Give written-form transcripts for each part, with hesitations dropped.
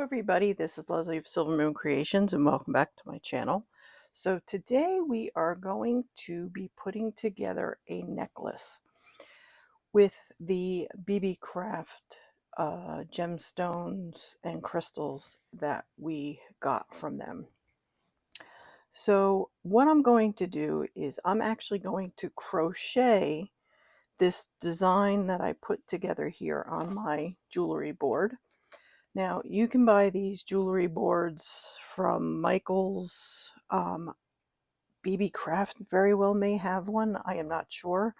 everybody, this is Leslie of Silver Moon Creations and welcome back to my channel. So today we are going to be putting together a necklace with the BeeBeecraft gemstones and crystals that we got from them. So what I'm going to do is I'm actually going to crochet this design that I put together here on my jewelry board. Now, you can buy these jewelry boards from Michael's. BeeBeecraft very well may have one. I am not sure.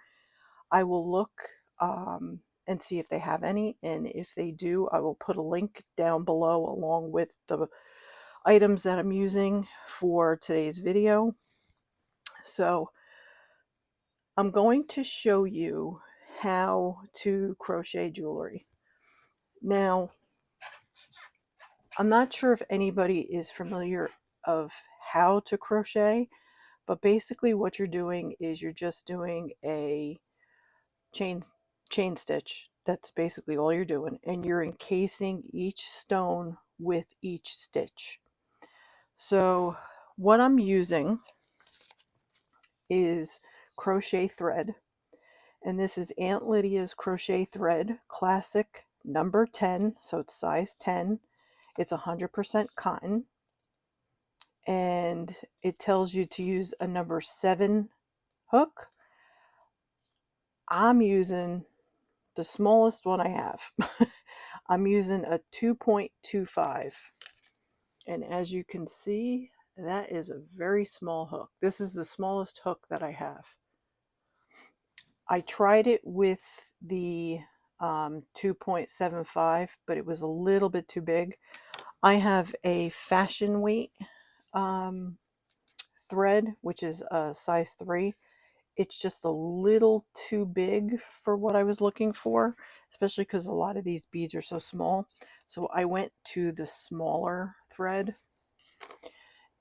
I will look and see if they have any. And if they do, I will put a link down below along with the items that I'm using for today's video. So I'm going to show you how to crochet jewelry. Now, I'm not sure if anybody is familiar of how to crochet, but basically what you're doing is you're just doing a chain stitch. That's basically all you're doing, and you're encasing each stone with each stitch. So what I'm using is crochet thread, and this is Aunt Lydia's crochet thread, classic number 10, so it's size 10. It's 100% cotton, and it tells you to use a number 7 hook. I'm using the smallest one I have. I'm using a 2.25, and as you can see, that is a very small hook. This is the smallest hook that I have. I tried it with the 2.75, but it was a little bit too big. I have a fashion weight thread, which is a size 3. It's just a little too big for what I was looking for, especially because a lot of these beads are so small. So I went to the smaller thread,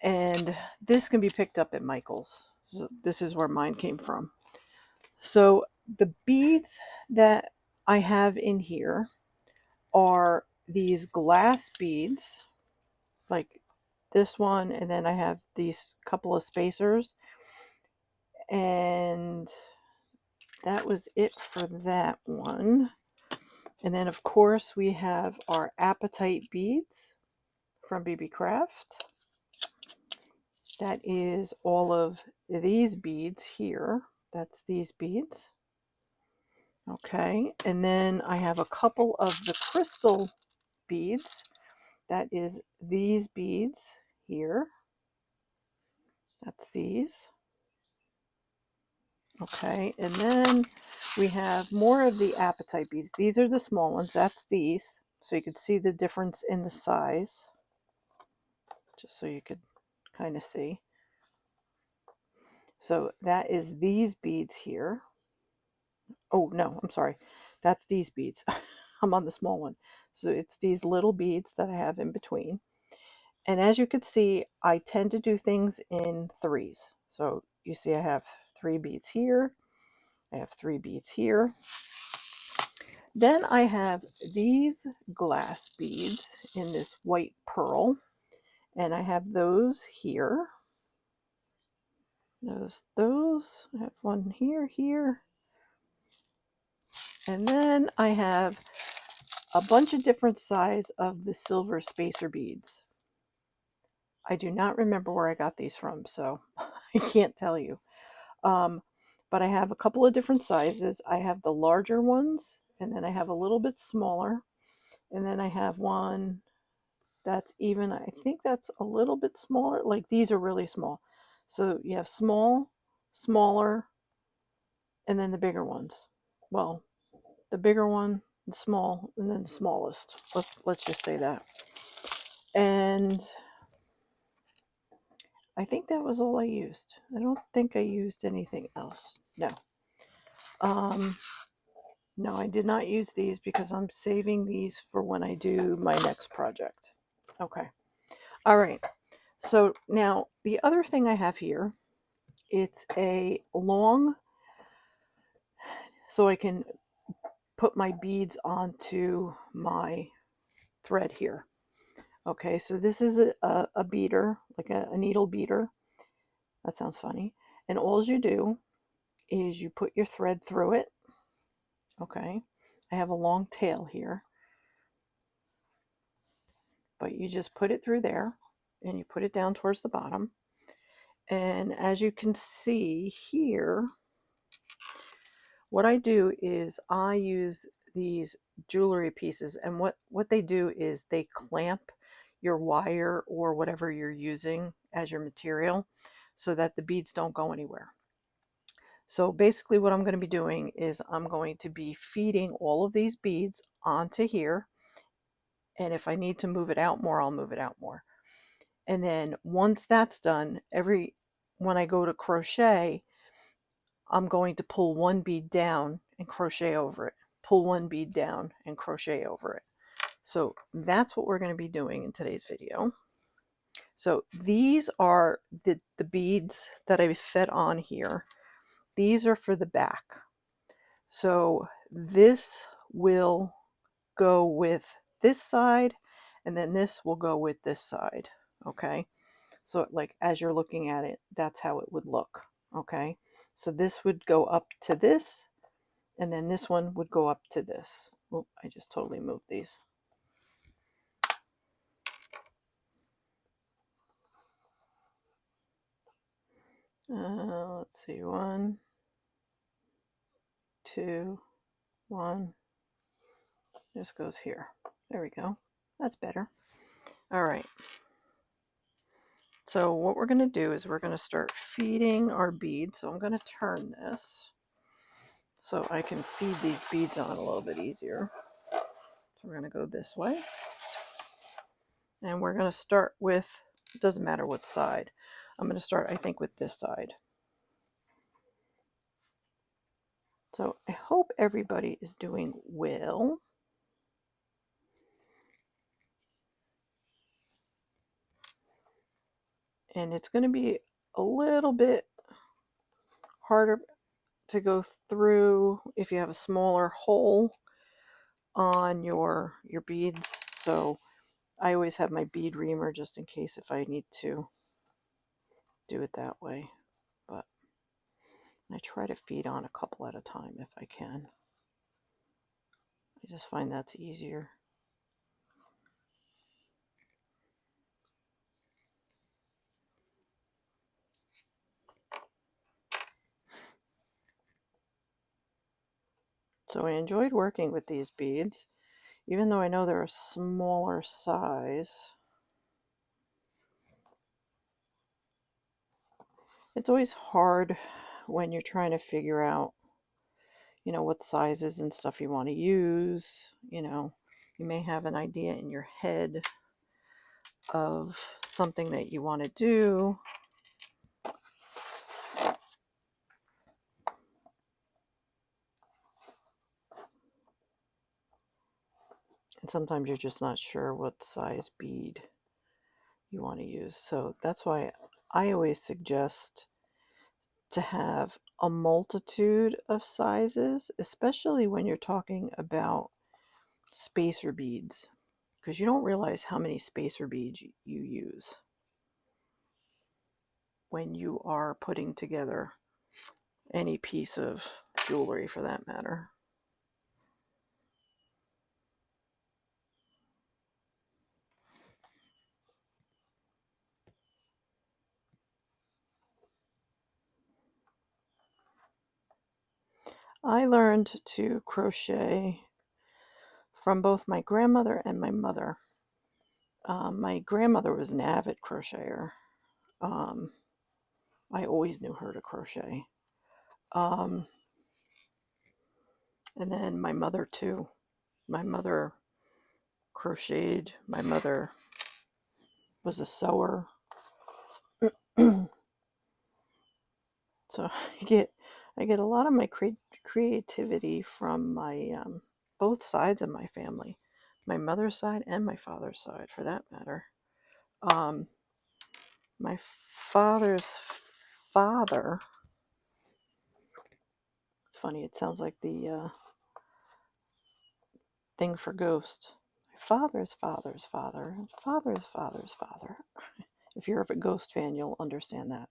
and this can be picked up at Michael's. So this is where mine came from. So the beads that I have in here are these glass beads, like this one, and then I have these couple of spacers, and that was it for that one. And then of course we have our Apatite beads from BeeBeecraft. That is all of these beads here. That's these beads. Okay, and then I have a couple of the crystal beads. That is these beads here. That's these. Okay, and then we have more of the Apatite beads. These are the small ones. That's these. So you can see the difference in the size. Just so you could kind of see. So that is these beads here. Oh, no, I'm sorry. That's these beads. I'm on the small one. So it's these little beads that I have in between. And as you can see, I tend to do things in threes. So you see I have 3 beads here. I have 3 beads here. Then I have these glass beads in this white pearl. And I have those here. Those. I have one here. And then I have a bunch of different size of the silver spacer beads. I do not remember where I got these from, so I can't tell you. But I have a couple of different sizes. I have the larger ones, and then I have a little bit smaller, and then I have one that's even, I think that's a little bit smaller. Like these are really small. So you have small, smaller, and then the bigger ones. Well, the bigger one, the small, and then the smallest. Let's just say that. And I think that was all I used. I don't think I used anything else. No. No, I did not use these because I'm saving these for when I do my next project. Okay. All right. So now the other thing I have here, it's a long, so I can put my beads onto my thread here. Okay, so this is a beater, like a needle beater. That sounds funny. And all you do is you put your thread through it. Okay, I have a long tail here, but you just put it through there and you put it down towards the bottom. And as you can see here, what I do is I use these jewelry pieces, and what they do is they clamp your wire or whatever you're using as your material so that the beads don't go anywhere. So basically what I'm going to be doing is I'm going to be feeding all of these beads onto here, and if I need to move it out more, I'll move it out more. And then once that's done, when I go to crochet, I'm going to pull one bead down and crochet over it. Pull one bead down and crochet over it. So that's what we're going to be doing in today's video. So these are the beads that I fed on here. These are for the back. So this will go with this side, and then this will go with this side. Okay. So like as you're looking at it, that's how it would look. Okay. So this would go up to this, and then this one would go up to this. Oh, I just totally moved these. Let's see, 1, 2, 1. This goes here. There we go. That's better. All right. So what we're going to do is we're going to start feeding our beads. So I'm going to turn this so I can feed these beads on a little bit easier. So we're going to go this way. And we're going to start with, it doesn't matter what side. I'm going to start, I think, with this side. So I hope everybody is doing well. And it's going to be a little bit harder to go through if you have a smaller hole on your beads. So I always have my bead reamer just in case if I need to do it that way. But I try to feed on a couple at a time if I can. I just find that's easier. So I enjoyed working with these beads, even though I know they're a smaller size. It's always hard when you're trying to figure out, what sizes and stuff you want to use. You may have an idea in your head of something that you want to do. And sometimes you're just not sure what size bead you want to use. So that's why I always suggest to have a multitude of sizes, especially when you're talking about spacer beads, because you don't realize how many spacer beads you use when you are putting together any piece of jewelry for that matter. I learned to crochet from both my grandmother and my mother. My grandmother was an avid crocheter. I always knew her to crochet. And then my mother too. My mother crocheted. My mother was a sewer. So I get a lot of my creativity from my both sides of my family, my mother's side and my father's side, for that matter. My father's father. It's funny. It sounds like the thing for Ghost. My father's father's father, father's father's father. If you're a Ghost fan, you'll understand that.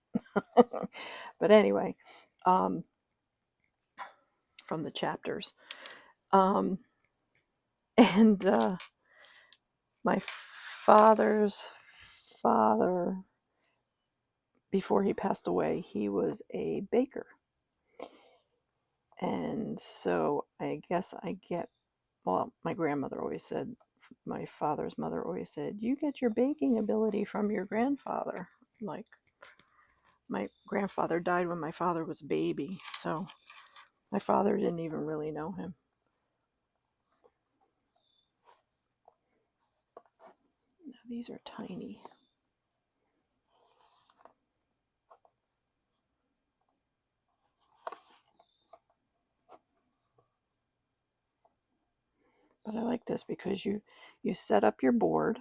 But anyway, from the chapters. And my father's father, before he passed away, he was a baker. And so I guess I get, well, my grandmother always said, my father's mother always said, you get your baking ability from your grandfather. Like, my grandfather died when my father was a baby, so my father didn't even really know him. Now, these are tiny. But I like this because you set up your board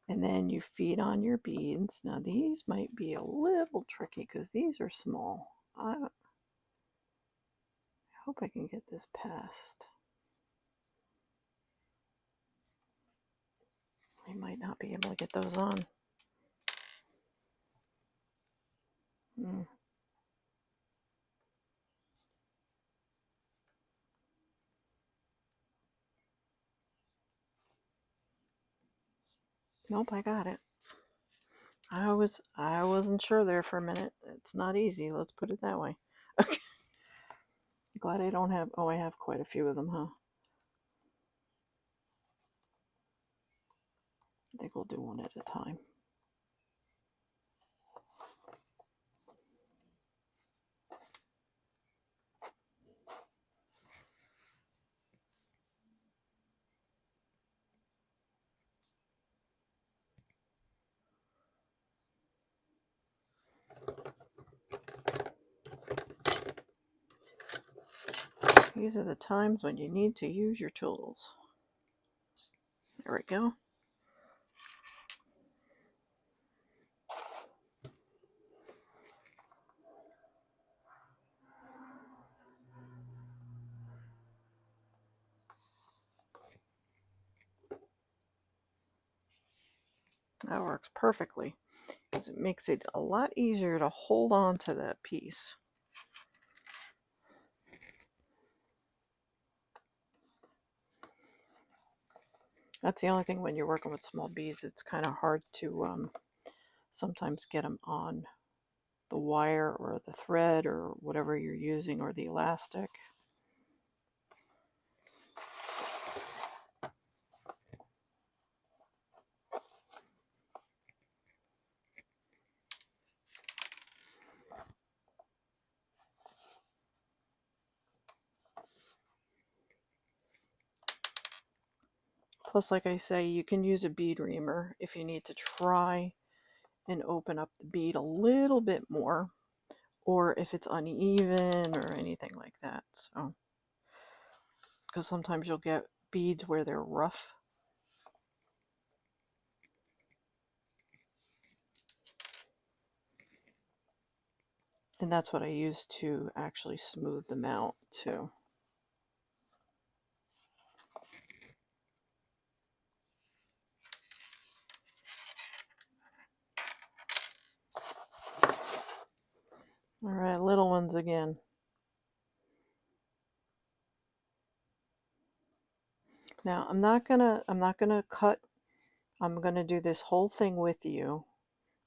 and then you feed on your beads. Now these might be a little tricky because these are small. I hope I can get this past. I might not be able to get those on. Nope, I got it. I wasn't sure there for a minute. It's not easy, let's put it that way. Okay. Glad I don't have, oh, I have quite a few of them, huh? I think we'll do one at a time. These are the times when you need to use your tools. There we go. That works perfectly because it makes it a lot easier to hold on to that piece. That's the only thing when you're working with small beads, it's kind of hard to sometimes get them on the wire or the thread or whatever you're using, or the elastic. Plus, like I say, you can use a bead reamer if you need to try and open up the bead a little bit more, or if it's uneven or anything like that. So, because sometimes you'll get beads where they're rough. And that's what I use to actually smooth them out too. All right, little ones again. Now I'm not gonna cut. I'm gonna do this whole thing with you.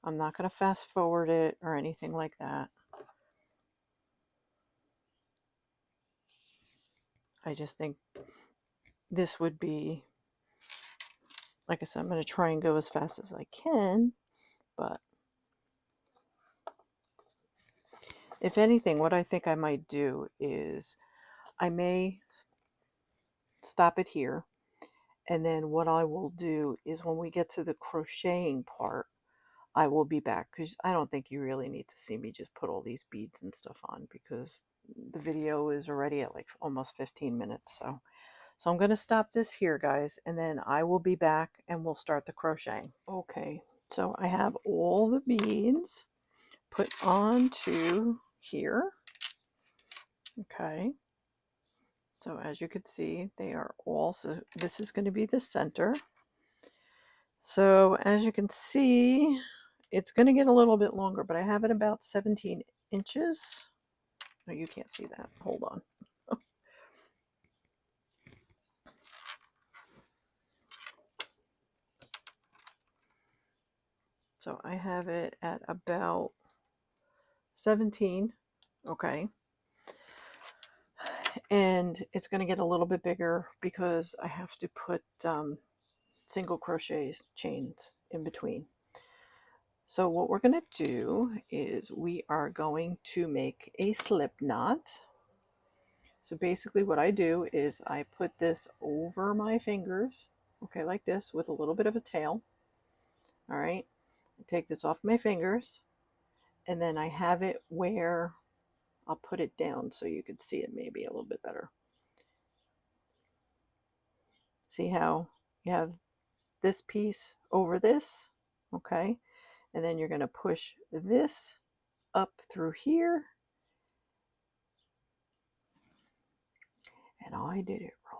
I'm not gonna fast forward it or anything like that. I just think this would be, like I said, I'm gonna try and go as fast as I can, but if anything, what I think I might do is I may stop it here, and then what I will do is when we get to the crocheting part, I will be back, because I don't think you really need to see me just put all these beads and stuff on, because the video is already at like almost 15 minutes. So I'm going to stop this here, guys, and then I will be back and we'll start the crocheting. Okay, so I have all the beads put onto here. Okay. So as you can see, they are all, so this is going to be the center. So as you can see, it's going to get a little bit longer, but I have it about 17 inches. No, you can't see that. Hold on. So I have it at about 17, okay? And it's going to get a little bit bigger because I have to put single crochet chains in between. So what we're going to do is we are going to make a slip knot. So basically what I do is I put this over my fingers, okay, like this, with a little bit of a tail. All right, I take this off my fingers, and then I have it where I'll put it down so you can see it maybe a little bit better. See how you have this piece over this, okay? And then you're going to push this up through here. And I did it wrong.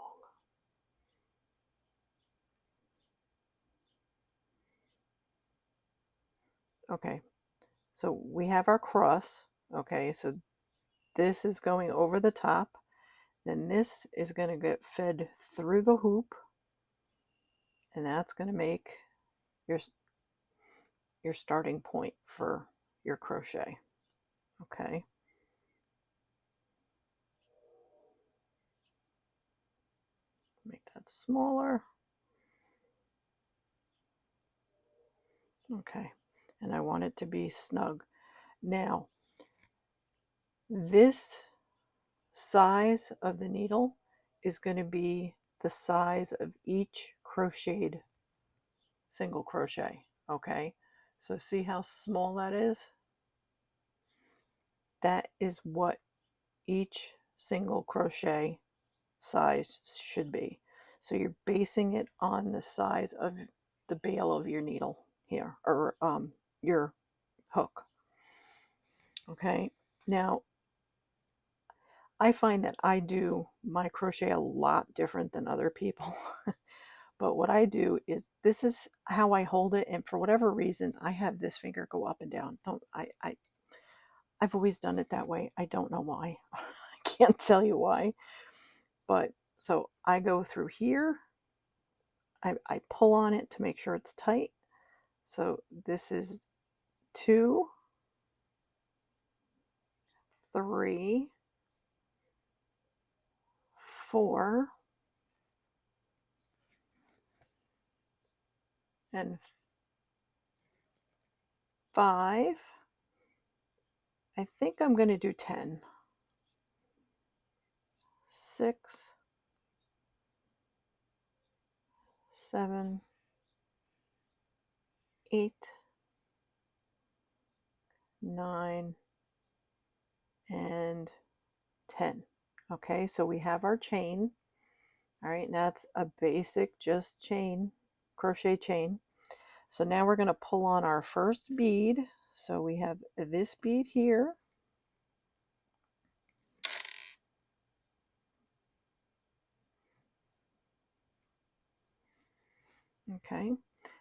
Okay, so we have our cross. Okay, so this is going over the top. Then this is going to get fed through the hoop. And that's going to make your starting point for your crochet. Okay. Make that smaller. Okay. And I want it to be snug. Now, this size of the needle is going to be the size of each crocheted single crochet. Okay. So see how small that is? That is what each single crochet size should be. So you're basing it on the size of the bail of your needle here, or your hook. Okay, now I find that I do my crochet a lot different than other people. But what I do is, this is how I hold it, and for whatever reason I have this finger go up and down. I've always done it that way. I don't know why. I can't tell you why. But so I go through here, I pull on it to make sure it's tight. So this is 2, 3, 4, and 5. I think I'm going to do 10. 6, 7, 8, 9, and 10. Okay, so we have our chain. All right, now that's a basic just chain, crochet chain. So now we're going to pull on our first bead. So we have this bead here. Okay,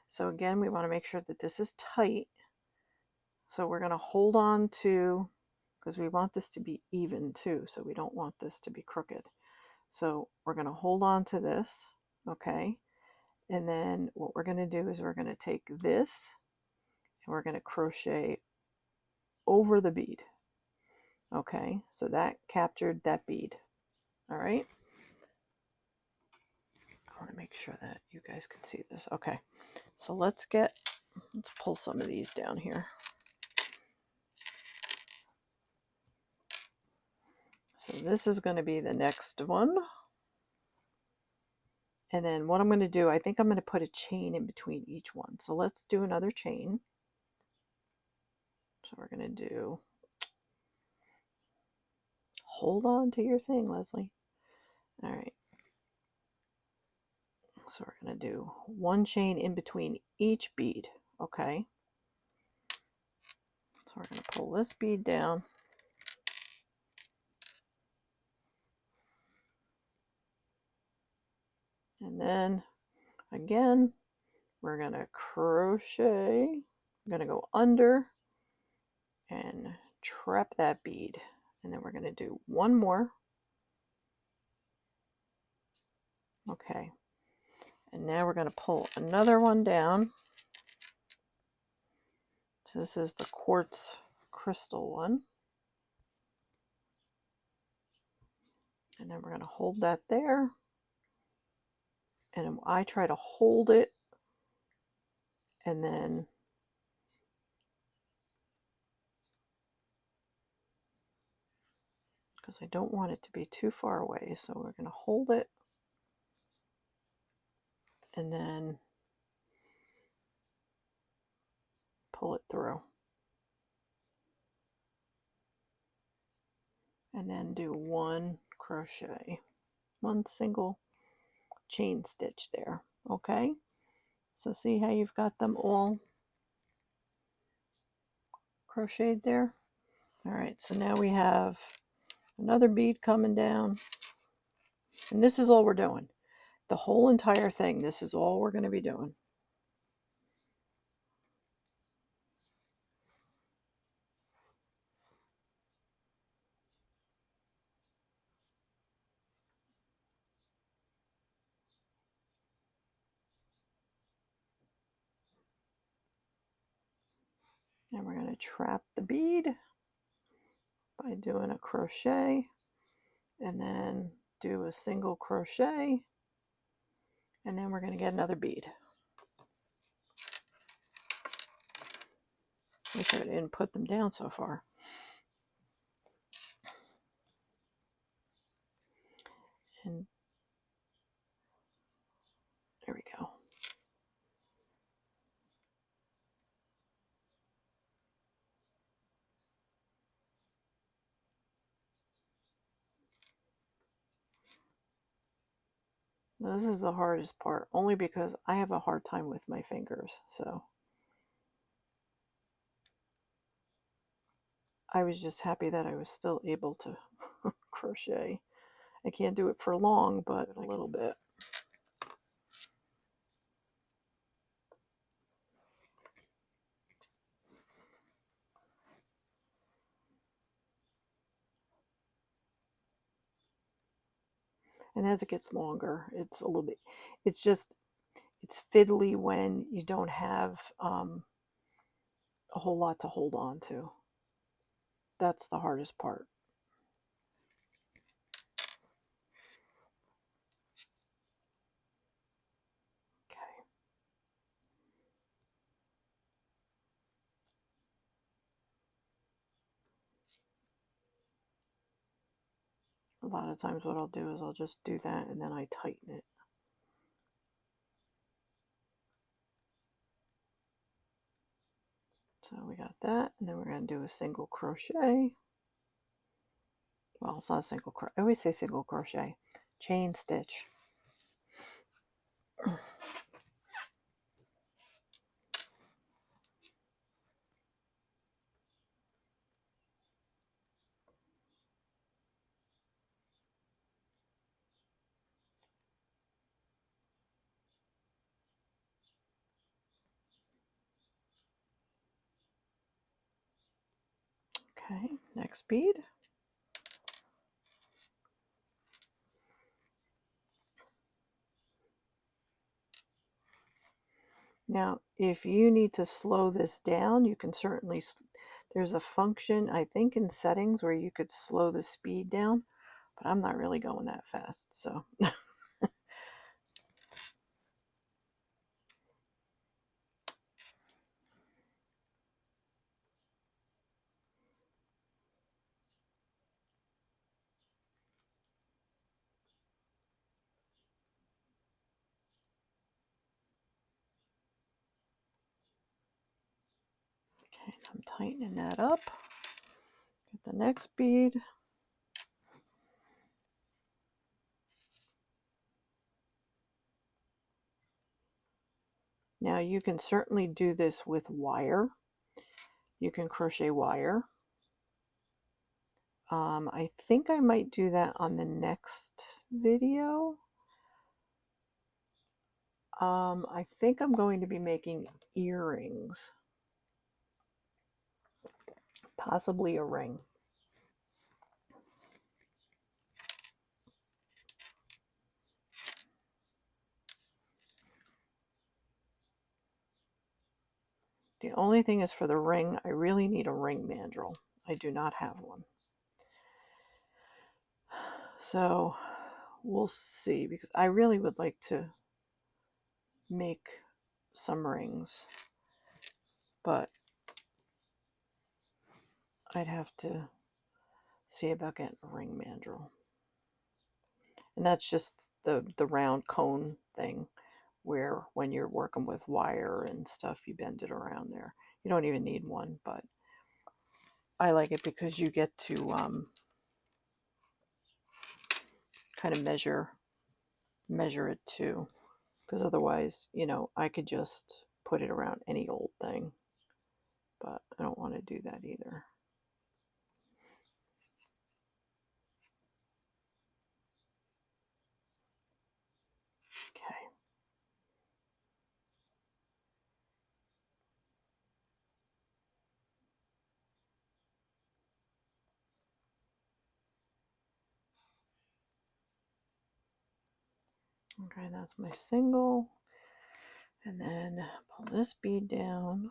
so again, we want to make sure that this is tight. So we're going to hold on to, because we want this to be even too, so we don't want this to be crooked. So we're going to hold on to this, okay? And then what we're going to do is we're going to take this and we're going to crochet over the bead. Okay, so that captured that bead. All right. I want to make sure that you guys can see this. Okay, so let's pull some of these down here. So this is going to be the next one. And then what I'm going to do, I think I'm going to put a chain in between each one. So let's do another chain. So we're going to do, hold on to your thing, Leslie. All right. So we're going to do one chain in between each bead. Okay. So we're going to pull this bead down. And then again, we're going to crochet. I'm going to go under and trap that bead. And then we're going to do one more. Okay. And now we're going to pull another one down. So this is the quartz crystal one. And then we're going to hold that there. And I try to hold it and then because I don't want it to be too far away, so we're going to hold it and then pull it through. And then do one crochet, one single chain stitch there. Okay, so see how you've got them all crocheted there? All right, so now we have another bead coming down, and this is all we're doing. The whole entire thing, this is all we're going to be doing. And we're going to trap the bead by doing a crochet and then do a single crochet, and then we're going to get another bead. Wish I didn't put them down so far. And there we go. Now, this is the hardest part, only because I have a hard time with my fingers. So I was just happy that I was still able to crochet. I can't do it for long, but a little bit. And as it gets longer, it's a little bit, it's fiddly when you don't have a whole lot to hold on to. That's the hardest part. Okay. A lot of times what I'll do is I'll just do that and then I tighten it. So we got that, and then we're going to do a single crochet. Well, it's not a single crochet. I always say single crochet. Chain stitch. Okay, next bead. Now, if you need to slow this down, you can certainly, there's a function, I think, in settings where you could slow the speed down, but I'm not really going that fast, so. Okay, I'm tightening that up. Get the next bead. Now you can certainly do this with wire. You can crochet wire. I think I might do that on the next video. I think I'm going to be making earrings, possibly a ring. The only thing is for the ring, I really need a ring mandrel. I do not have one. So we'll see, because I really would like to make some rings, but I'd have to see about getting a ring mandrel. And that's just the round cone thing, where when you're working with wire and stuff, you bend it around there. You don't even need one, but I like it because you get to kind of measure it too. Because otherwise, you know, I could just put it around any old thing, but I don't want to do that either. Okay. Okay, that's my single. And then pull this bead down.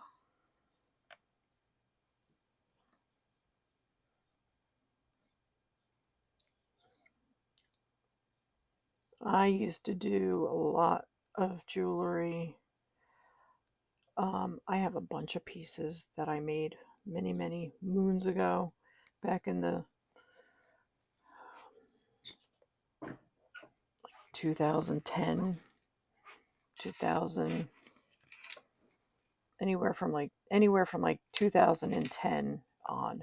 I used to do a lot of jewelry. I have a bunch of pieces that I made many, many moons ago, back in the 2010, 2000, anywhere from like 2010 on.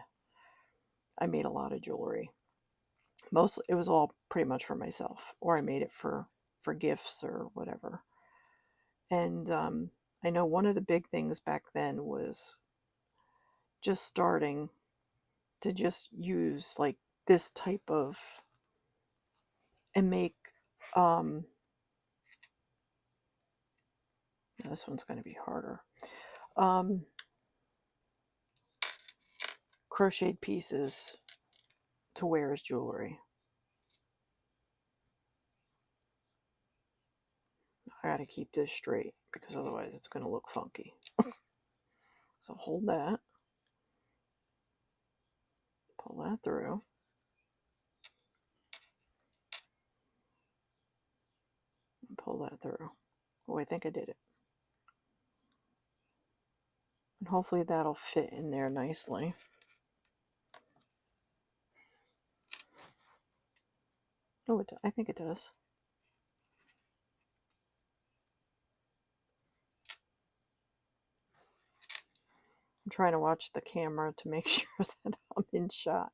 I made a lot of jewelry. Mostly, it was all pretty much for myself, or I made it for gifts or whatever. And I know one of the big things back then was just starting to just use like this type of, and make this one's going to be harder, crocheted pieces to wear as jewelry. I got to keep this straight because otherwise it's going to look funky. So hold that, pull that through, and pull that through. Oh, I think I did it. And hopefully that'll fit in there nicely. Oh, I think it does. I'm trying to watch the camera to make sure that I'm in shot.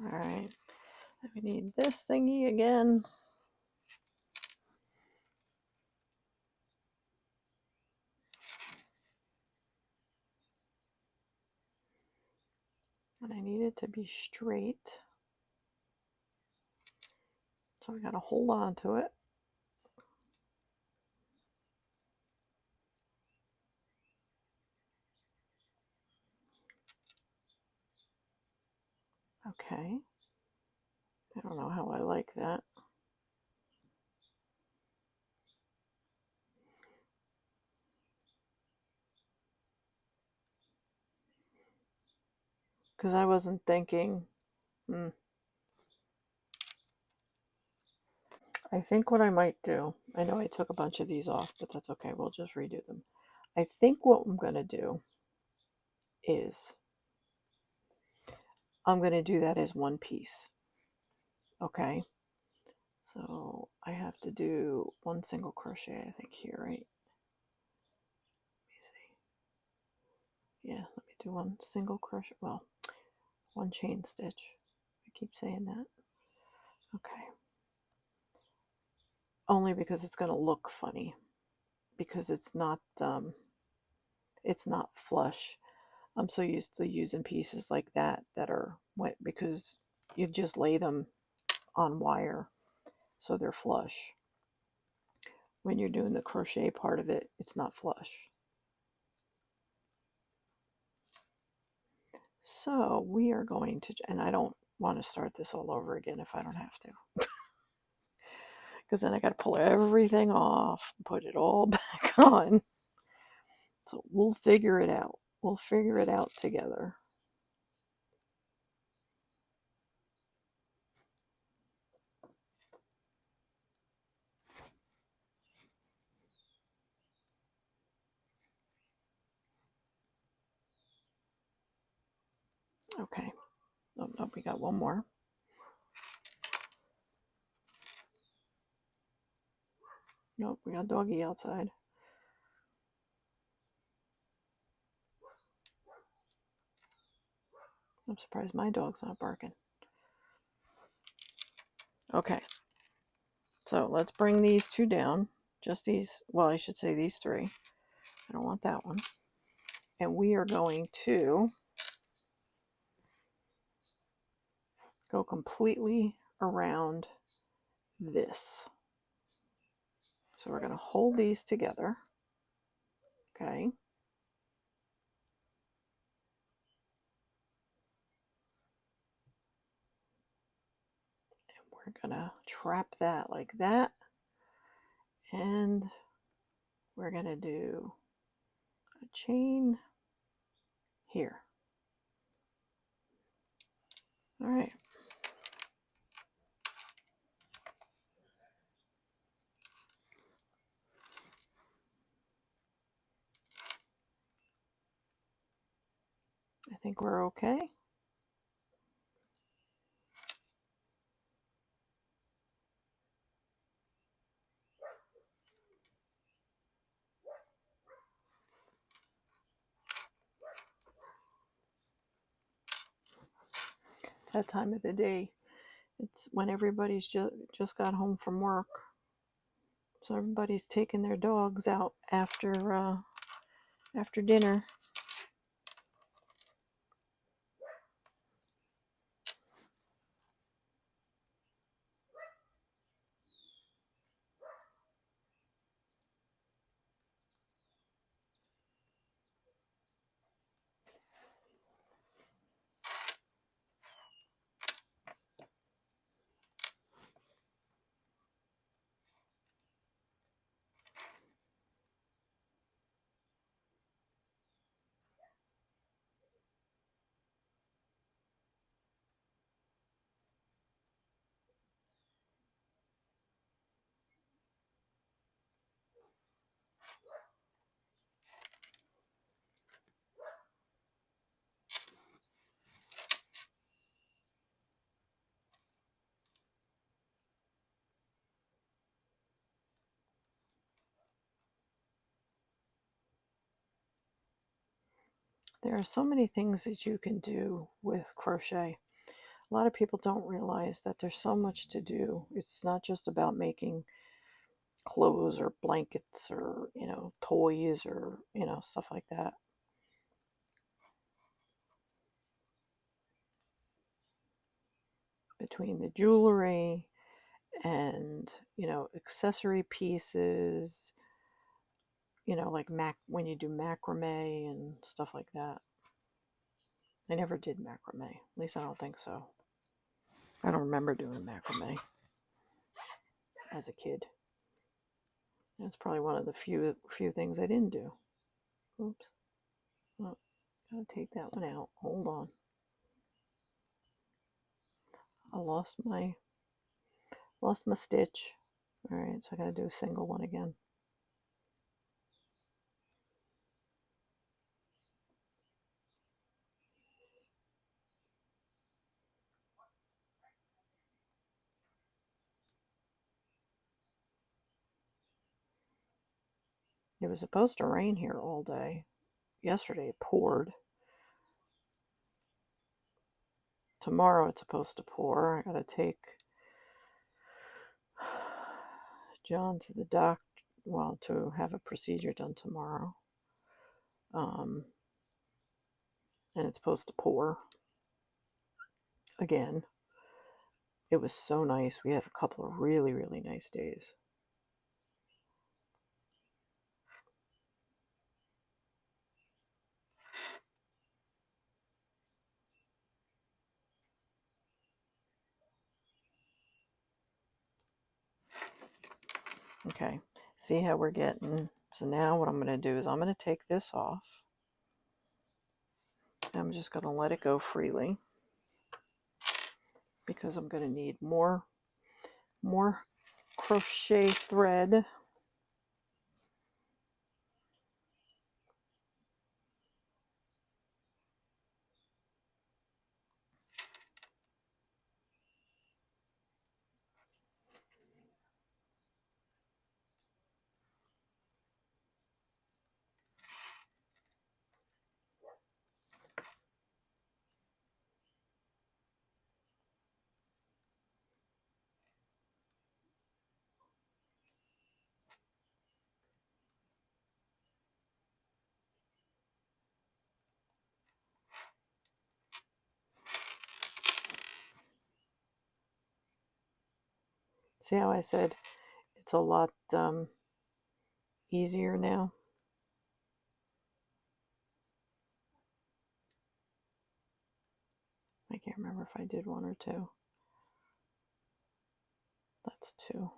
Alright, we need this thingy again. And I need it to be straight. So I gotta hold on to it. Okay. I don't know how I like that. Because I wasn't thinking. I think what I might do, I know I took a bunch of these off, but that's okay. We'll just redo them. I think what I'm going to do is I'm going to do that as one piece. Okay. So I have to do one single crochet, I think, here, right? Let me see. Yeah, let me do one single crochet. Well, one chain stitch. I keep saying that. Okay. only because it's going to look funny, because it's not flush. I'm so used to using pieces like that are wet, because you just lay them on wire so they're flush. When you're doing the crochet part of it, it's not flush. So we are going to, and I don't want to start this all over again if I don't have to. Because then I got to pull everything off, put it all back on. So we'll figure it out. We'll figure it out together. Okay. Oh, no, we got one more. Nope, we got doggy outside. I'm surprised my dog's not barking. Okay. So let's bring these two down. Just these. Well, I should say these three. I don't want that one. And we are going to go completely around this. So we're going to hold these together. Okay. And we're going to trap that like that. And we're going to do a chain here. All right. I think we're okay. It's that time of the day. It's when everybody's just got home from work. So everybody's taking their dogs out after dinner. There are so many things that you can do with crochet. A lot of people don't realize that there's so much to do. It's not just about making clothes or blankets or, toys or, stuff like that. Between the jewelry and, accessory pieces, like when you do macrame and stuff like that. I never did macrame. At least I don't think so. I don't remember doing macrame as a kid. That's probably one of the few things I didn't do. Oops. Oh, gotta take that one out. Hold on. I lost my stitch. All right, so I gotta do a single one again. It was supposed to rain here all day. Yesterday it poured. Tomorrow it's supposed to pour. I gotta take John to the doctor, well, to have a procedure done tomorrow. And it's supposed to pour again. It was so nice. We had a couple of really, really nice days. Okay, see how we're getting. So now what I'm going to do is I'm going to take this off. I'm just going to let it go freely because I'm going to need more crochet thread. See how I said it's a lot easier now? I can't remember if I did one or two. That's two.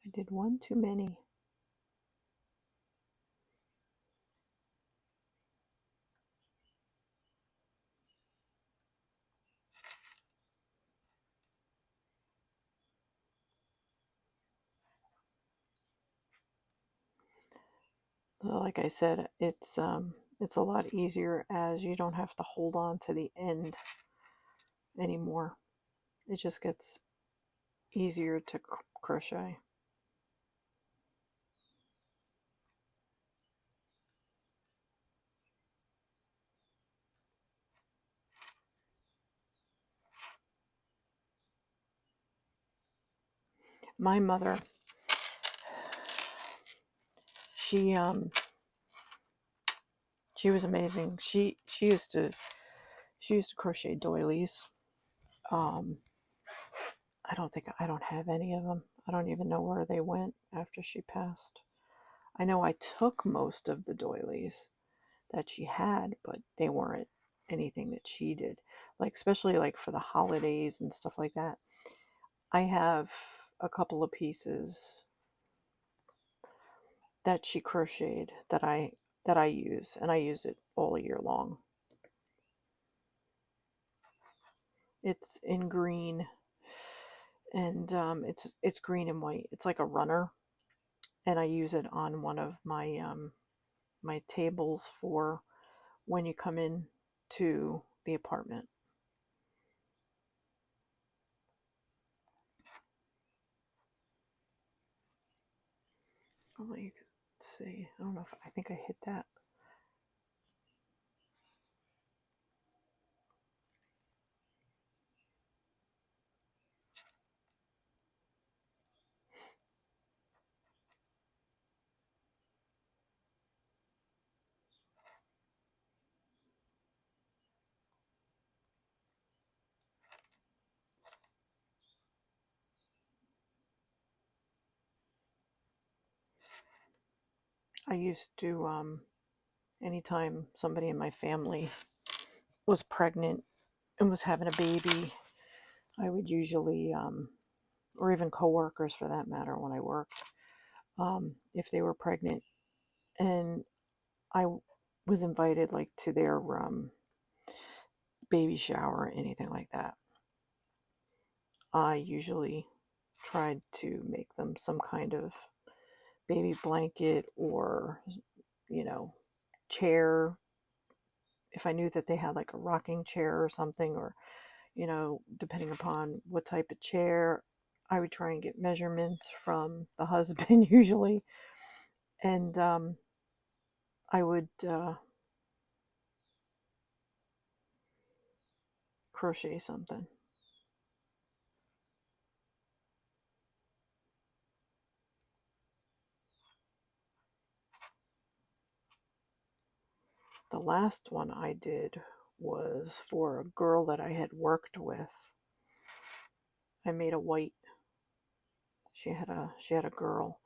I did one too many. Like I said, it's a lot easier as you don't have to hold on to the end anymore. It just gets easier to crochet. My mother, she was amazing. She used to crochet doilies. I don't have any of them. I don't even know where they went after she passed. I know I took most of the doilies that she had, but they weren't anything that she did. Like especially like for the holidays and stuff like that. I have a couple of pieces that she crocheted that I use, and I use it all year long. It's in green, and it's green and white. It's like a runner, and I use it on one of my my tables for when you come in to the apartment. Oh, you can see. I don't know if I think I hit that. I used to anytime somebody in my family was pregnant and was having a baby, I would usually or even coworkers for that matter when I worked, if they were pregnant and I was invited like to their baby shower or anything like that, I usually tried to make them some kind of baby blanket or, you know, chair. If I knew that they had like a rocking chair or something, or, you know, depending upon what type of chair, I would try and get measurements from the husband usually. And I would crochet something. The last one I did was for a girl that I had worked with. I made a white. She had a girl,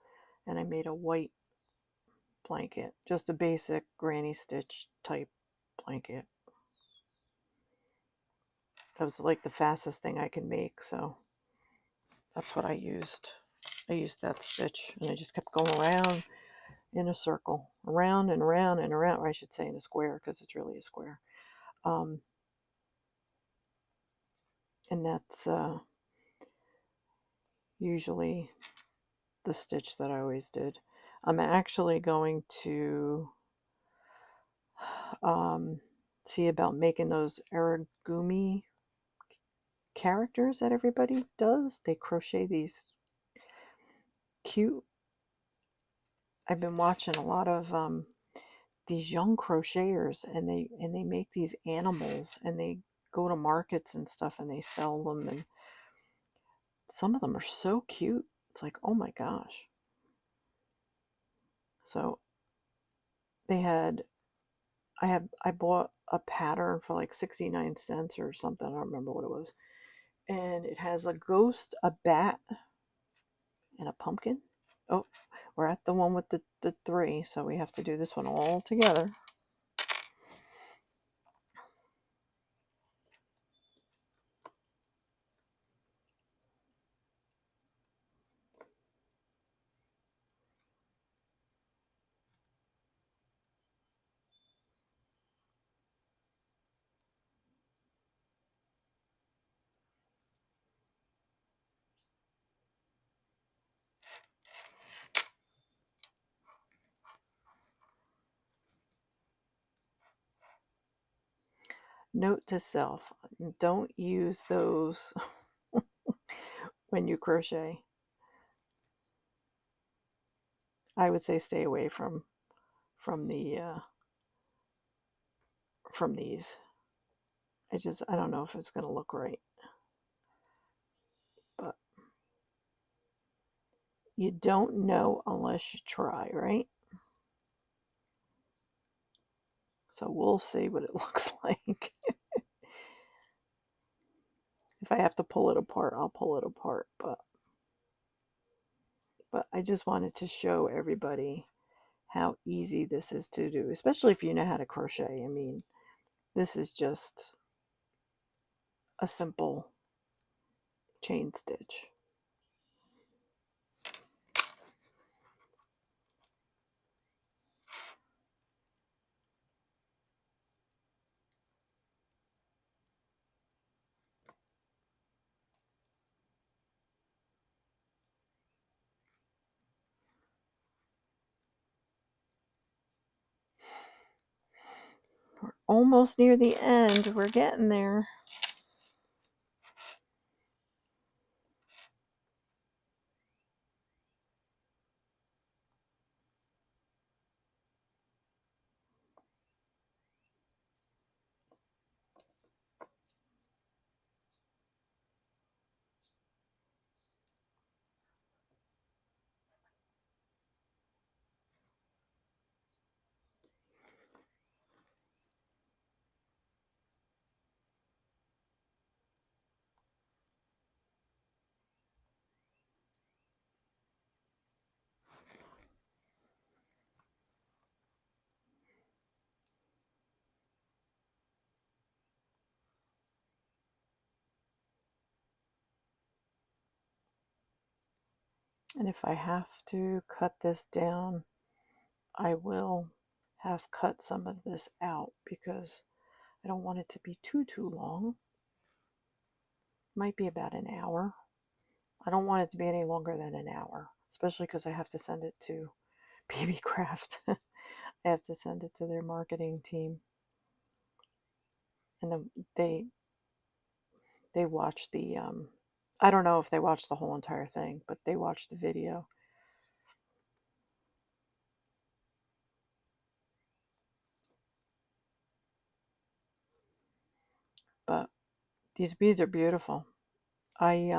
and I made a white blanket, just a basic granny stitch type blanket. That was like the fastest thing I could make, so that's what I used. I used that stitch, and I just kept going around in a circle, around and around and around, or I should say in a square, because it's really a square. And that's usually the stitch that I always did. I'm actually going to see about making those origami characters that everybody does. They crochet these cute. I've been watching a lot of these young crocheters, and they make these animals, and they go to markets and stuff, and they sell them, and some of them are so cute. It's like, oh my gosh. So they had I bought a pattern for like 69 cents or something. I don't remember what it was. And it has a ghost, a bat, and a pumpkin. Oh, we're at the one with the three, so we have to do this one all together. Note to self, don't use those when you crochet. I would say stay away from the from these. I don't know if it's going to look right, but you don't know unless you try, right? So we'll see what it looks like. If I have to pull it apart, I'll pull it apart, but I just wanted to show everybody how easy this is to do, especially if you know how to crochet. I mean, this is just a simple chain stitch. We're almost near the end. We're getting there. And if I have to cut this down, I will have cut some of this out because I don't want it to be too long. Might be about an hour. I don't want it to be any longer than an hour, especially because I have to send it to BeeBeecraft. I have to send it to their marketing team, and then they watch the I don't know if they watch the whole entire thing, but they watch the video. But these beads are beautiful. I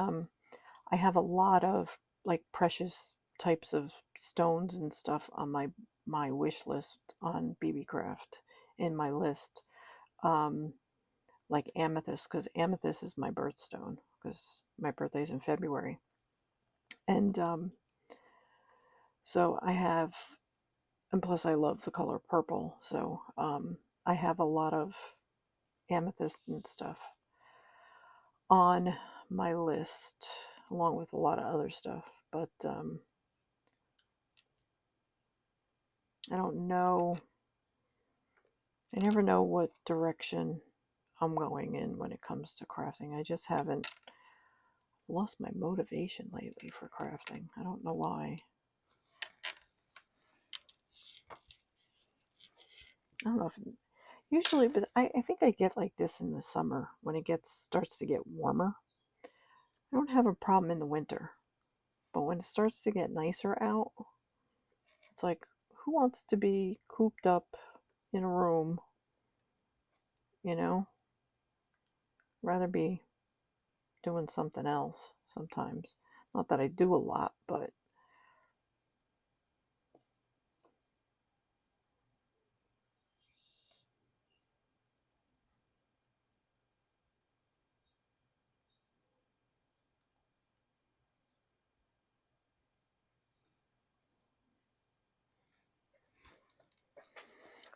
have a lot of like precious types of stones and stuff on my wish list on BeeBeecraft, in my list, like amethyst, because amethyst is my birthstone, because my birthday's in February. And so I have, and plus I love the color purple, so I have a lot of amethyst and stuff on my list, along with a lot of other stuff. But I don't know. I never know what direction I'm going in when it comes to crafting. I just haven't lost my motivation lately for crafting. I don't know why. I don't know if usually, but I think I get like this in the summer when it starts to get warmer. I don't have a problem in the winter, but when it starts to get nicer out, it's like, who wants to be cooped up in a room, you know? Rather be doing something else sometimes. Not that I do a lot, but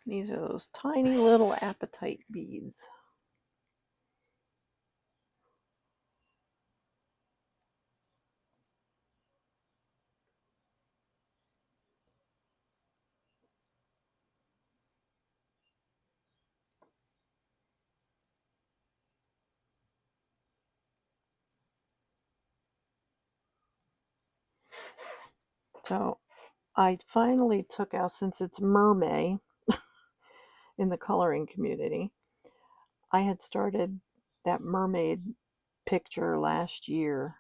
these are those tiny little apatite beads. So I finally took out, since it's Mermay in the coloring community, I had started that mermaid picture last year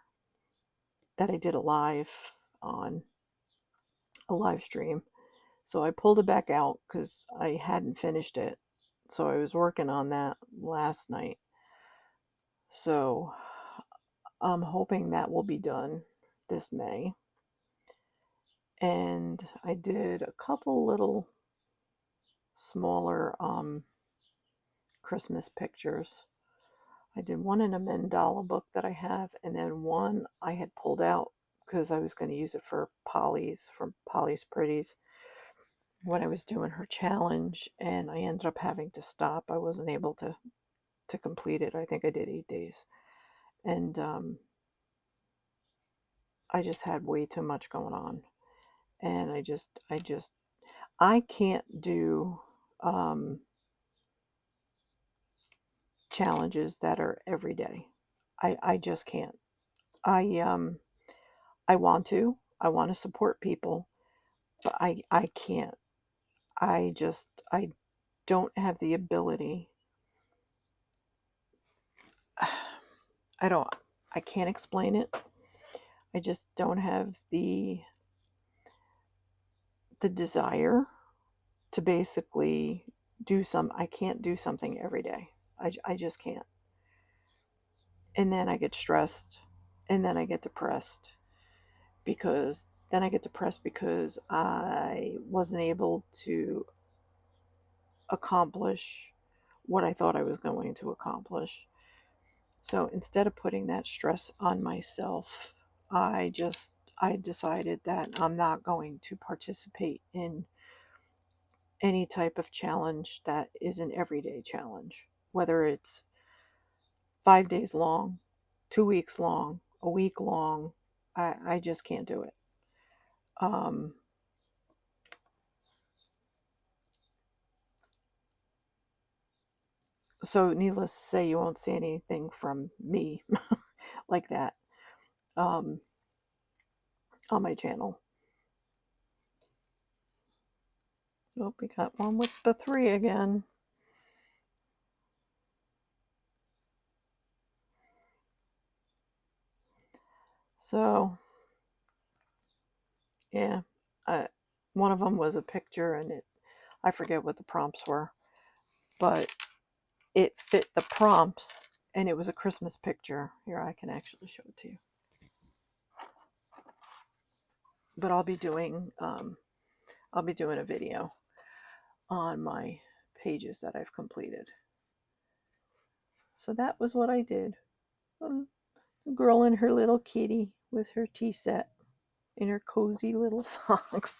that I did on a live stream. So I pulled it back out because I hadn't finished it. So I was working on that last night. So I'm hoping that will be done this May. And I did a couple little smaller Christmas pictures. I did one in a mandala book that I have, and then one I had pulled out because I was going to use it for Polly's Pretties when I was doing her challenge, and I ended up having to stop. I wasn't able to complete it. I think I did 8 days, and I just had way too much going on, and I can't do challenges that are every day. I just can't. I I want to. I want to support people, but I can't. I don't have the ability. I don't I can't explain it. I just don't have the desire to basically I can't do something every day. I just can't. And then I get stressed, and then I get depressed because I wasn't able to accomplish what I thought I was going to accomplish. So instead of putting that stress on myself, I just I decided that I'm not going to participate in any type of challenge that is an everyday challenge, whether it's 5 days long, 2 weeks long, a week long. I just can't do it. Um, so needless to say, you won't see anything from me like that um, on my channel. Oh, we got one with the 3 again. So, yeah, one of them was a picture, and I forget what the prompts were, but it fit the prompts, and it was a Christmas picture. Here, I can actually show it to you. But I'll be doing a video on my pages that I've completed. So that was what I did. The girl and her little kitty with her tea set in her cozy little socks.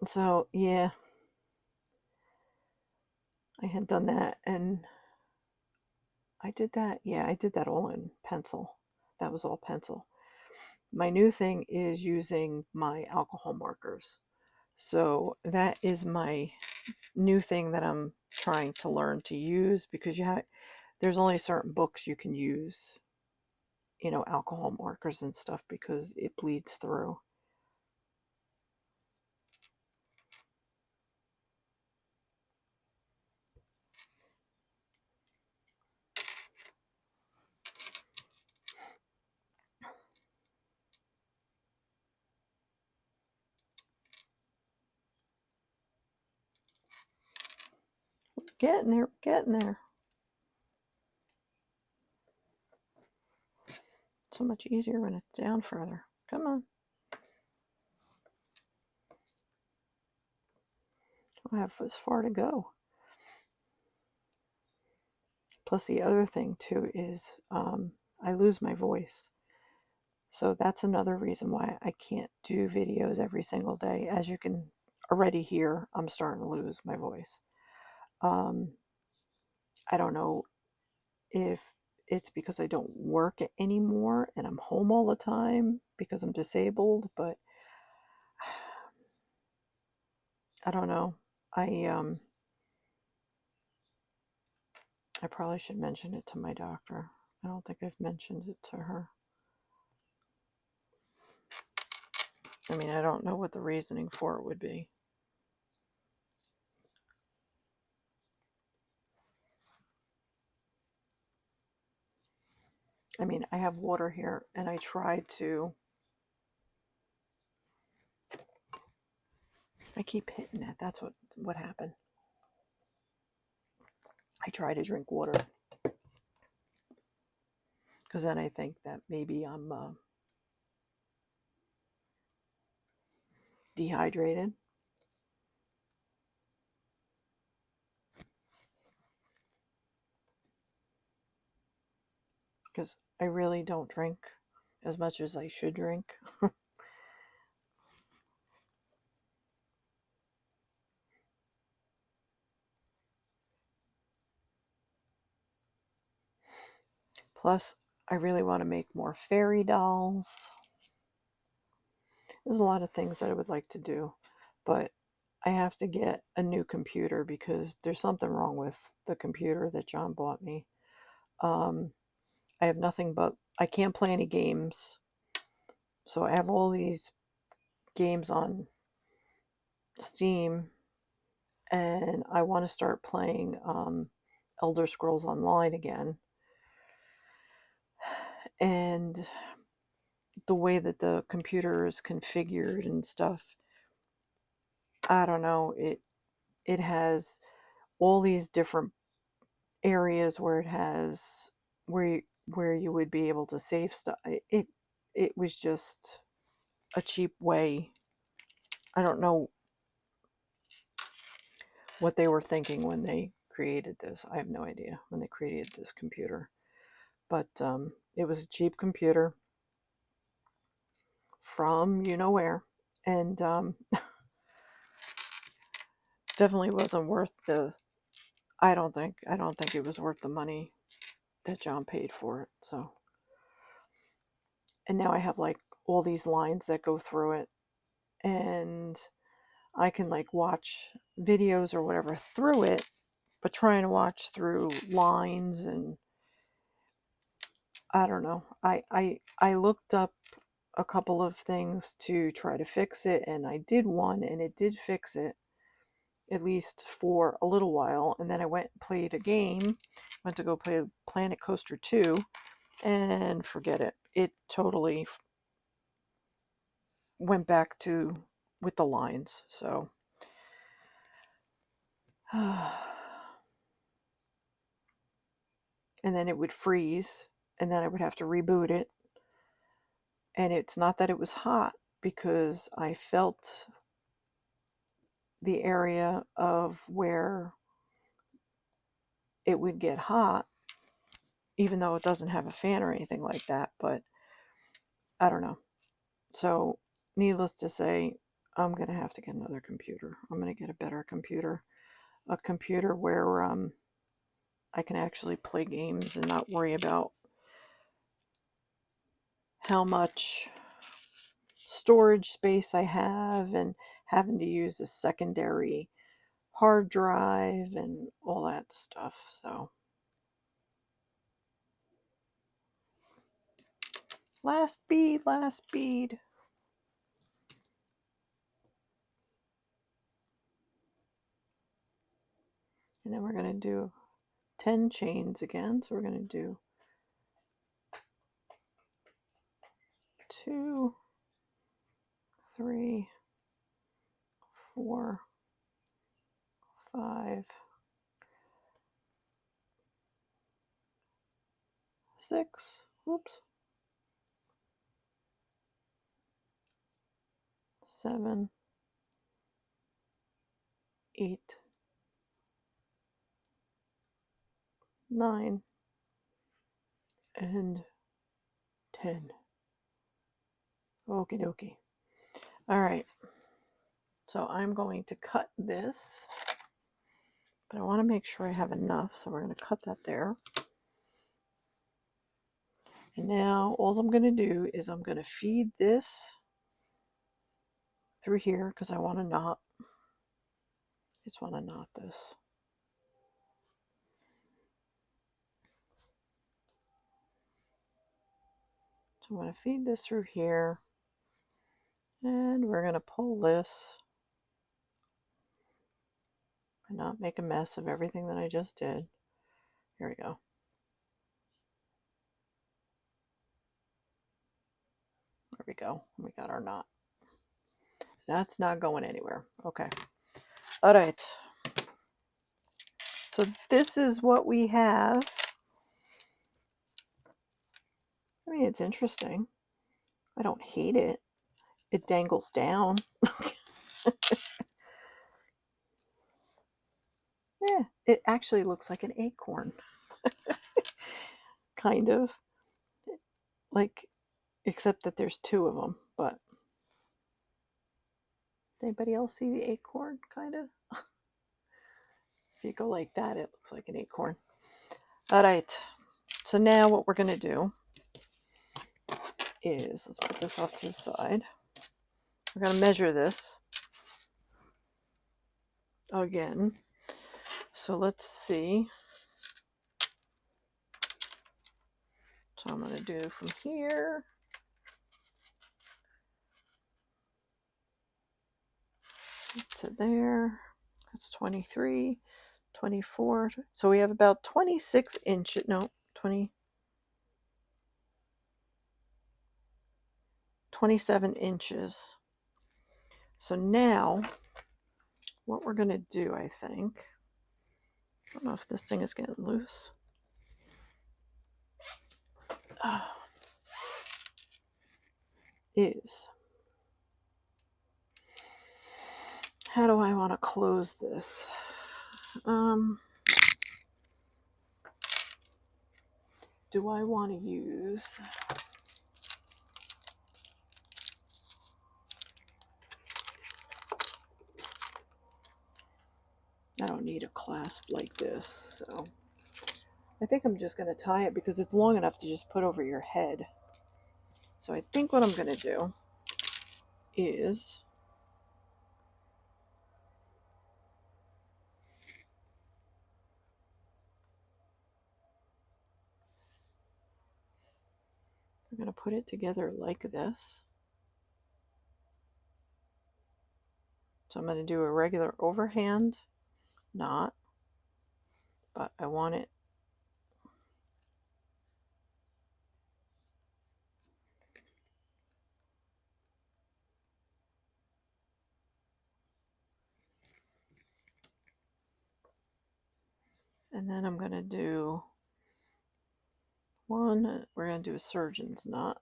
So yeah, I had done that, and I did that. Yeah, I did that all in pencil. That was all pencil. My new thing is using my alcohol markers. So that is my new thing that I'm trying to learn to use, because there's only certain books you can use, alcohol markers and stuff, because it bleeds through. Getting there, getting there. So much easier when it's down further. Come on. I have as far to go. Plus the other thing too is I lose my voice. So that's another reason why I can't do videos every single day. As you can already hear, I'm starting to lose my voice. I don't know if it's because I don't work anymore and I'm home all the time because I'm disabled, but I don't know. I probably should mention it to my doctor. I don't think I've mentioned it to her. I mean, I don't know what the reasoning for it would be. I mean, I have water here, and I tried to... I keep hitting it. That's what happened. I try to drink water, because then I think that maybe I'm dehydrated. Because I really don't drink as much as I should drink. Plus, I really want to make more fairy dolls. There's a lot of things that I would like to do, but I have to get a new computer because there's something wrong with the computer that John bought me. I have nothing but... I can't play any games. So I have all these games on Steam, and I want to start playing Elder Scrolls Online again. And the way that the computer is configured and stuff, I don't know, it has all these different areas where it has where you would be able to save stuff. It was just a cheap way. I don't know what they were thinking when they created this. I have no idea when they created this computer, but it was a cheap computer from you know where, and definitely wasn't worth the... I don't think it was worth the money that John paid for it. So, and now I have like all these lines that go through it, and I can like watch videos or whatever through it, but trying to watch through lines, and I don't know. I looked up a couple of things to try to fix it, and I did one, and it did fix it, at least for a little while. And then I went and played a game, went to go play Planet Coaster 2, and forget it. It totally went back to with the lines. So and then it would freeze, and then I would have to reboot it. And it's not that it was hot, because I felt the area of where it would get hot, even though it doesn't have a fan or anything like that, but I don't know. So needless to say, I'm going to have to get another computer. I'm going to get a better computer, a computer where I can actually play games and not worry about how much storage space I have and having to use a secondary hard drive and all that stuff. So last bead, last bead. And then we're going to do 10 chains again. So we're going to do 2, 3, 4, 5, 6, whoops, 7, 8, 9, and 10. Okie dokie. All right. So I'm going to cut this, but I want to make sure I have enough. So we're going to cut that there. And now all I'm going to do is I'm going to feed this through here because I want to knot. Just want to knot this. So I'm going to feed this through here. And we're going to pull this and not make a mess of everything that I just did. Here we go. There we go. We got our knot. That's not going anywhere. Okay. All right. So this is what we have. I mean, it's interesting. I don't hate it. It dangles down. Yeah, it actually looks like an acorn. Kind of. Like, except that there's 2 of them. But anybody else see the acorn? Kind of. If you go like that, it looks like an acorn. All right. So now what we're going to do is, let's put this off to the side. We're going to measure this again. So let's see. So I'm going to do from here to there. That's 23, 24. So we have about 26 inches. No, 27 inches. So now what we're going to do, I think, I don't know if this thing is getting loose. Is how do I want to close this? Do I want to use I don't need a clasp like this, so I think I'm just going to tie it because it's long enough to just put over your head. So I think what I'm going to do is I'm going to put it together like this. So I'm going to do a regular overhand knot, but I want it and then I'm going to do one, we're going to do a surgeon's knot.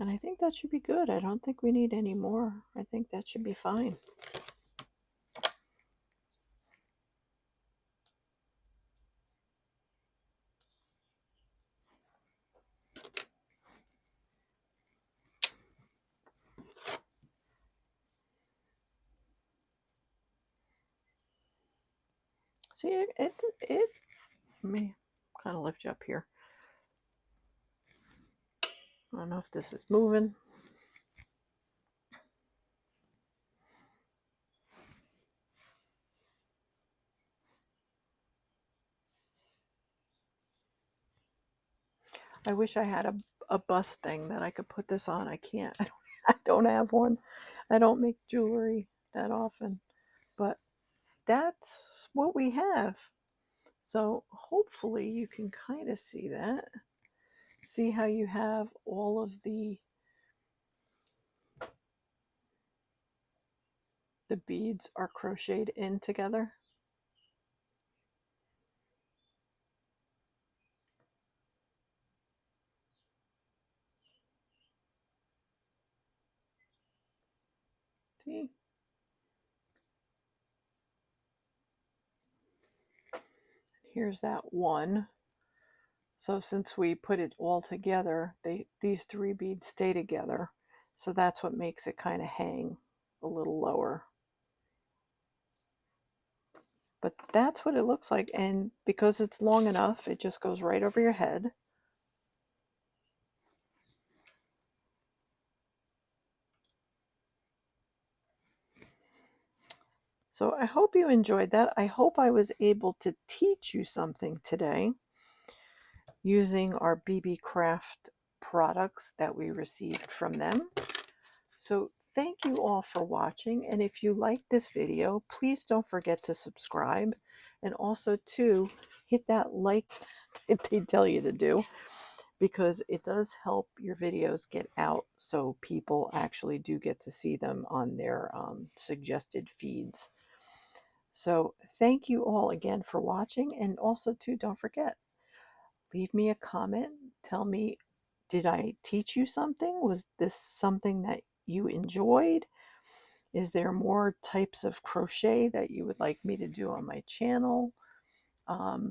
And I think that should be good. I don't think we need any more. I think that should be fine. See, let me kind of lift you up here. I don't know if this is moving. I wish I had a bust thing that I could put this on. I can't. I don't have one. I don't make jewelry that often. But that's what we have. So hopefully you can kind of see that. See how you have all of the beads are crocheted in together. See? Here's that one. So since we put it all together, these 3 beads stay together. So that's what makes it kind of hang a little lower. But that's what it looks like, and because it's long enough, it just goes right over your head. So I hope you enjoyed that. I hope I was able to teach you something today using our BeeBeecraft products that we received from them. So thank you all for watching, and if you like this video, please don't forget to subscribe, and also to hit that like that they tell you to do, because it does help your videos get out so people actually do get to see them on their suggested feeds. So thank you all again for watching, and also too, don't forget, leave me a comment. Tell me, did I teach you something? Was this something that you enjoyed? Is there more types of crochet that you would like me to do on my channel? I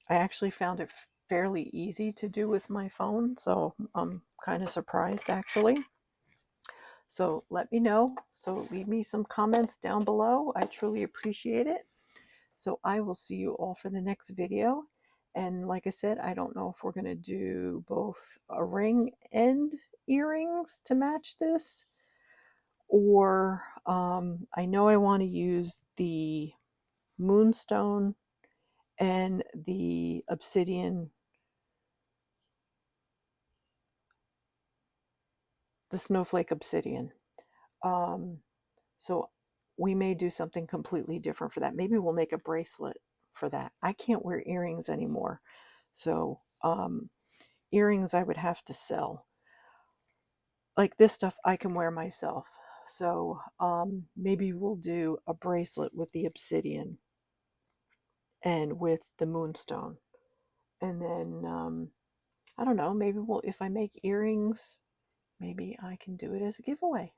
actually found it fairly easy to do with my phone, so I'm kind of surprised actually. So let me know. So leave me some comments down below. I truly appreciate it. So I will see you all for the next video. And like I said, I don't know if we're going to do both a ring and earrings to match this, or I know I want to use the Moonstone and the Obsidian, the Snowflake Obsidian. So we may do something completely different for that. Maybe we'll make a bracelet for that. I can't wear earrings anymore. So earrings I would have to sell. Like this stuff I can wear myself. So maybe we'll do a bracelet with the Obsidian and with the Moonstone. And then I don't know, maybe if I make earrings, maybe I can do it as a giveaway.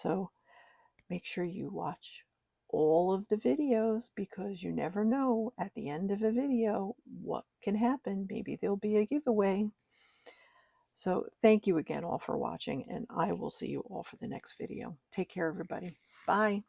So make sure you watch all of the videos, because you never know at the end of a video what can happen. Maybe there'll be a giveaway. So thank you again all for watching, and I will see you all for the next video. Take care, everybody. Bye.